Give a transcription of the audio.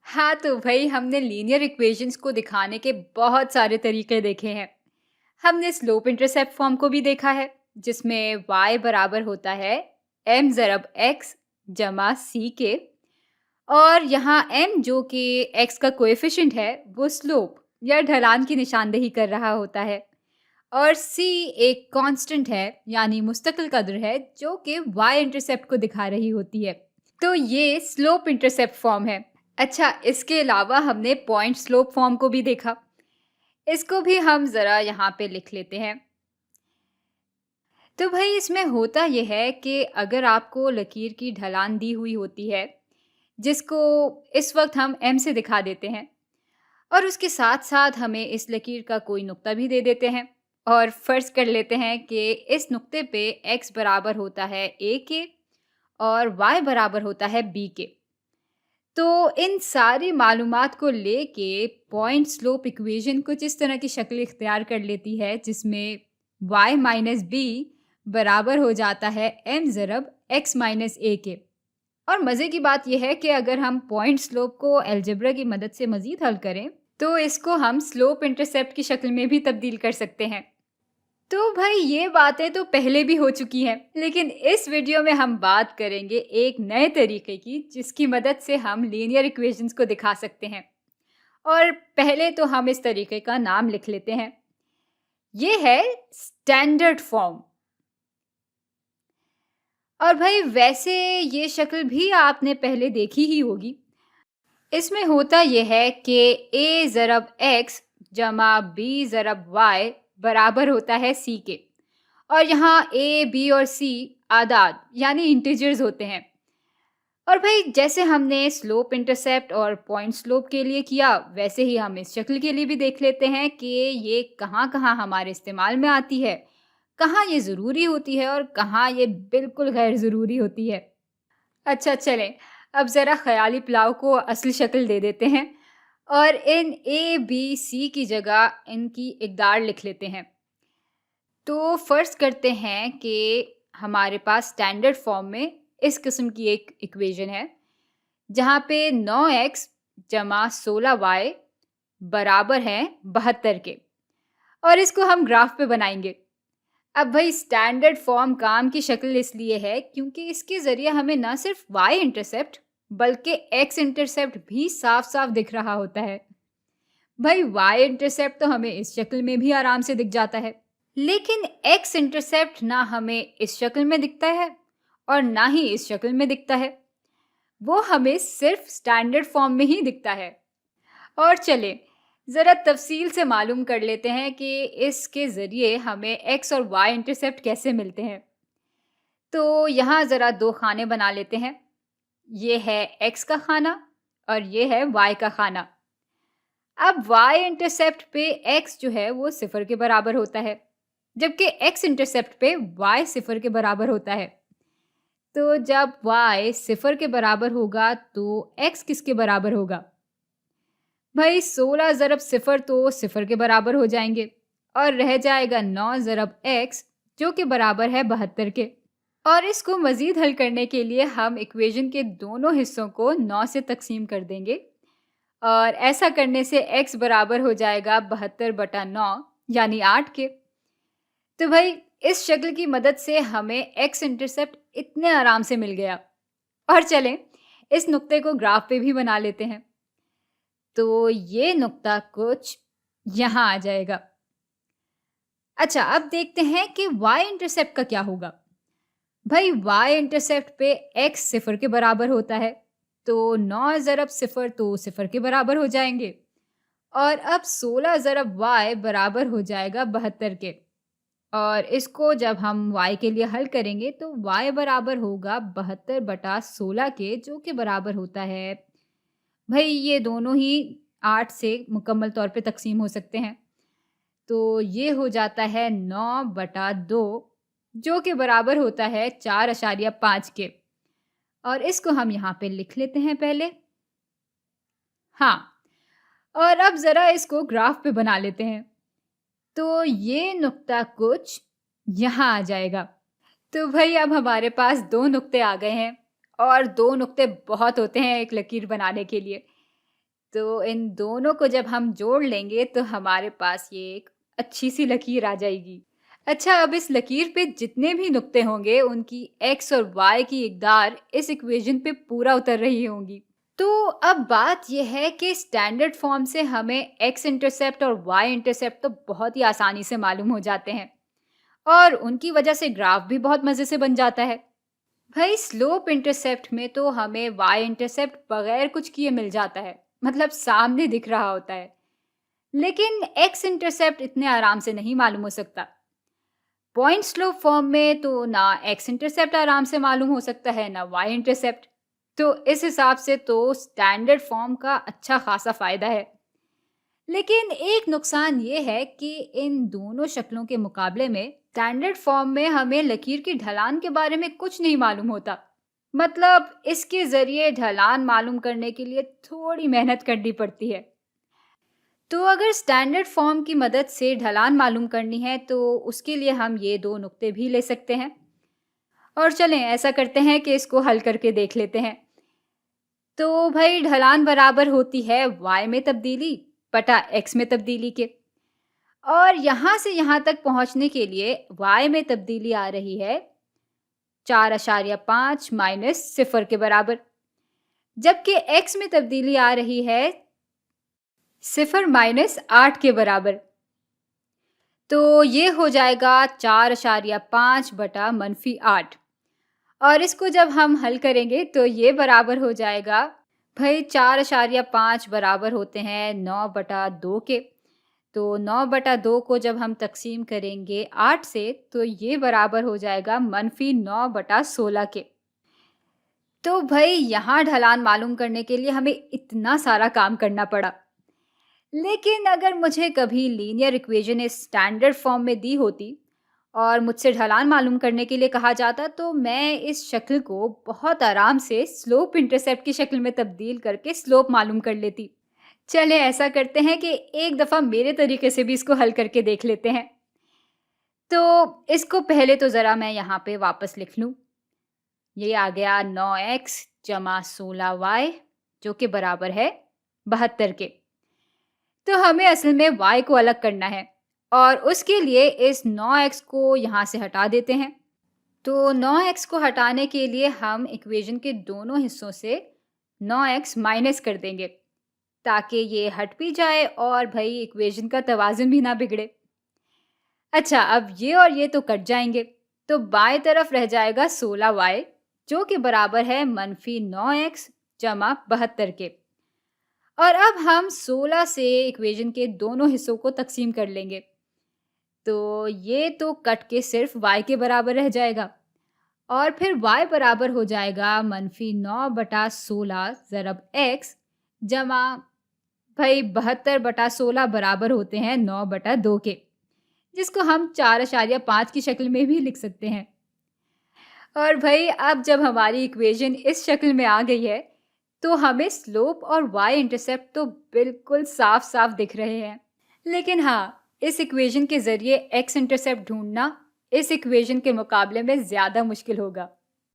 हाँ, तो भई हमने लीनियर इक्वेशंस को दिखाने के बहुत सारे तरीके देखे हैं। हमने स्लोप इंटरसेप्ट फॉर्म को भी देखा है, जिसमें y बराबर होता है m ज़रब x जमा c के, और यहाँ m जो कि x का कोएफिशिएंट है, वो स्लोप या ढलान की निशानदेही कर रहा होता है, और c एक कांस्टेंट है, यानी मुस्तकिल कदर है, जो कि y इंटरसेप्ट को दिखा रही होती है। तो ये स्लोप इंटरसेप्ट फॉर्म है। अच्छा, इसके अलावा हमने पॉइंट स्लोप फॉर्म को भी देखा। इसको भी हम ज़रा यहाँ पे लिख लेते हैं। तो भाई इसमें होता ये है कि अगर आपको लकीर की ढलान दी हुई होती है, जिसको इस वक़्त हम m से दिखा देते हैं, और उसके साथ-साथ हमें इस लकीर का कोई नुक्ता भी दे देते हैं, और फ़र्ज़ कर लेते हैं कि इस नुक्ते पे x बराबर होता है a के और y बराबर होता है b के। तो इन सारी मालूमात को लेके पॉइंट स्लोप इक्वेशन कुछ इस तरह की शक्ल इख्तियार कर लेती है, जिसमें y माइनस बी बराबर हो जाता है m ज़रब x माइनस a के। और मज़े की बात यह है कि अगर हम पॉइंट स्लोप को अलजेब्रा की मदद से मज़ीद हल करें, तो इसको हम स्लोप इंटरसेप्ट की शक्ल में भी तब्दील कर सकते हैं। तो भाई ये बातें तो पहले भी हो चुकी हैं, लेकिन इस वीडियो में हम बात करेंगे एक नए तरीके की, जिसकी मदद से हम लीनियर इक्वेशंस को दिखा सकते हैं। और पहले तो हम इस तरीके का नाम लिख लेते हैं। ये है स्टैंडर्ड फॉर्म। और भाई वैसे ये शक्ल भी आपने पहले देखी ही होगी। इसमें होता यह है कि a ज़रब x जमा b ज़रब y बराबर होता है c के, और यहाँ a, b और c आदाद यानी इंटीजर्स होते हैं। और भाई जैसे हमने स्लोप इंटरसेप्ट और पॉइंट स्लोप के लिए किया, वैसे ही हम इस शक्ल के लिए भी देख लेते हैं कि ये कहाँ कहाँ हमारे इस्तेमाल में आती है, कहाँ ये ज़रूरी होती है और कहाँ ये बिल्कुल गैर ज़रूरी होती है। अच्छा चलें, अब ज़रा ख़याली पुलाव को असली शक्ल दे देते हैं और इन ए बी सी की जगह इनकी इकदार लिख लेते हैं। तो फ़र्ज़ करते हैं कि हमारे पास स्टैंडर्ड फॉर्म में इस किस्म की एक इक्वेशन है, जहाँ पे 9x जमा 16y बराबर है 72 के, और इसको हम ग्राफ पे बनाएंगे। अब भाई स्टैंडर्ड फॉर्म काम की शक्ल इसलिए है क्योंकि इसके ज़रिए हमें न सिर्फ y इंटरसेप्ट बल्कि x इंटरसेप्ट भी साफ साफ दिख रहा होता है। भाई y इंटरसेप्ट तो हमें इस शक्ल में भी आराम से दिख जाता है, लेकिन x इंटरसेप्ट ना हमें इस शक्ल में दिखता है और ना ही इस शक्ल में दिखता है। वो हमें सिर्फ स्टैंडर्ड फॉर्म में ही दिखता है। और चले ज़रा तफसील से मालूम कर लेते हैं कि इसके ज़रिए हमें x और y इंटरसेप्ट कैसे मिलते हैं। तो यहाँ ज़रा दो खाने बना लेते हैं। ये है x का खाना और ये है y का खाना। अब y इंटरसेप्ट पे x जो है वो 0 के बराबर होता है, जबकि x इंटरसेप्ट पे y 0 के बराबर होता है। तो जब y 0 के बराबर होगा तो x किसके बराबर होगा? भाई 16 ज़रब 0 तो 0 के बराबर हो जाएंगे, और रह जाएगा 9 ज़रब x जो कि बराबर है 72 के। और इसको मज़ीद हल करने के लिए हम इक्वेशन के दोनों हिस्सों को 9 से तकसीम कर देंगे, और ऐसा करने से x बराबर हो जाएगा 72/9 यानी 8 के। तो भाई इस शक्ल की मदद से हमें x इंटरसेप्ट इतने आराम से मिल गया। और चलें इस नुक्ते को ग्राफ पे भी बना लेते हैं। तो ये नुक्ता कुछ यहाँ आ जाएगा। अच्छा, अब देखते हैं कि y इंटरसेप्ट का क्या होगा। भाई y इंटरसेप्ट पे x 0 के बराबर होता है, तो 9 ज़रब 0 तो 0 के बराबर हो जाएंगे, और अब 16 ज़रब y बराबर हो जाएगा 72 के। और इसको जब हम y के लिए हल करेंगे तो y बराबर होगा 72/16 के, जो कि बराबर होता है, भाई ये दोनों ही 8 से मुकम्मल तौर पे तकसीम हो सकते हैं। तो ये हो जाता है 9/2, जो कि बराबर होता है 4.5 के। और इसको हम यहाँ पे लिख लेते हैं पहले। हाँ, और अब ज़रा इसको ग्राफ पे बना लेते हैं। तो ये नुक्ता कुछ यहाँ आ जाएगा। तो भाई अब हमारे पास 2 नुक्ते आ गए हैं, और 2 नुक्ते बहुत होते हैं एक लकीर बनाने के लिए। तो इन दोनों को जब हम जोड़ लेंगे तो हमारे पास ये एक अच्छी सी लकीर आ जाएगी। अच्छा, अब इस लकीर पे जितने भी नुक्ते होंगे उनकी x और y की इकदार इस इक्वेशन पे पूरा उतर रही होंगी। तो अब बात यह है कि स्टैंडर्ड फॉर्म से हमें x इंटरसेप्ट और y इंटरसेप्ट तो बहुत ही आसानी से मालूम हो जाते हैं और उनकी वजह से ग्राफ भी बहुत मज़े से बन जाता है। भाई स्लोप इंटरसेप्ट में तो हमें y इंटरसेप्ट बगैर कुछ किए मिल जाता है, मतलब सामने दिख रहा होता है। लेकिन x इंटरसेप्ट इतने आराम से नहीं मालूम हो सकता। पॉइंट स्लोप फॉर्म में तो ना x इंटरसेप्ट आराम से मालूम हो सकता है ना y इंटरसेप्ट। तो इस हिसाब से तो स्टैंडर्ड फॉर्म का अच्छा खासा फायदा है। लेकिन एक नुकसान ये है कि इन दोनों शक्लों के मुकाबले में स्टैंडर्ड फॉर्म में हमें लकीर की ढलान के बारे में कुछ नहीं मालूम होता। मतलब इसके जरिए ढलान मालूम करने के लिए थोड़ी मेहनत करनी पड़ती है। तो अगर स्टैंडर्ड फॉर्म की मदद से ढलान मालूम करनी है तो उसके लिए हम ये दो नुक्ते भी ले सकते हैं। और चलें ऐसा करते हैं कि इसको हल करके देख लेते हैं। तो भाई ढलान बराबर होती है y में तब्दीली बटा x में तब्दीली के। और यहाँ से यहाँ तक पहुँचने के लिए y में तब्दीली आ रही है 4.5 माइनस 0 के बराबर, जबकि x में तब्दीली आ रही है 0 माइनस 8 के बराबर। तो ये हो जाएगा 4.5 बटा -8। और इसको जब हम हल करेंगे तो ये बराबर हो जाएगा, भाई 4.5 बराबर होते हैं 9/2 के। तो 9/2 को जब हम तकसीम करेंगे 8 से तो ये बराबर हो जाएगा -9/16 के। तो भाई यहाँ ढलान मालूम करने के लिए हमें इतना सारा काम करना पड़ा। लेकिन अगर मुझे कभी लीनियर इक्वेशन इस स्टैंडर्ड फॉर्म में दी होती और मुझसे ढलान मालूम करने के लिए कहा जाता तो मैं इस शक्ल को बहुत आराम से स्लोप इंटरसेप्ट की शक्ल में तब्दील करके स्लोप मालूम कर लेती। चले ऐसा करते हैं कि एक दफ़ा मेरे तरीके से भी इसको हल करके देख लेते हैं। तो इसको पहले तो ज़रा मैं यहाँ पे वापस लिख लूँ। ये आ गया 9x जमा 16y जो कि बराबर है 72 के। तो हमें असल में y को अलग करना है और उसके लिए इस 9x को यहाँ से हटा देते हैं। तो 9x को हटाने के लिए हम इक्वेशन के दोनों हिस्सों से 9x माइनस कर देंगे ताकि ये हट भी जाए और भाई इक्वेशन का तवाज़ुन भी ना बिगड़े। अच्छा, अब ये और ये तो कट जाएंगे, तो बाएं तरफ रह जाएगा 16y जो कि बराबर है -9x जमा 72 के। और अब हम 16 से इक्वेशन के दोनों हिस्सों को तकसीम कर लेंगे। तो ये तो कट के सिर्फ y के बराबर रह जाएगा और फिर y बराबर हो जाएगा -9/16 ज़रब x जमा भाई 72/16 बराबर होते हैं 9/2 के, जिसको हम 4.5 की शक्ल में भी लिख सकते हैं। और भाई अब जब हमारी इक्वेशन इस शक्ल में आ गई है तो हमें स्लोप और y इंटरसेप्ट तो बिल्कुल साफ साफ दिख रहे हैं। लेकिन हाँ, इस इक्वेशन के ज़रिए x इंटरसेप्ट ढूंढना इस इक्वेशन के मुकाबले में ज़्यादा मुश्किल होगा।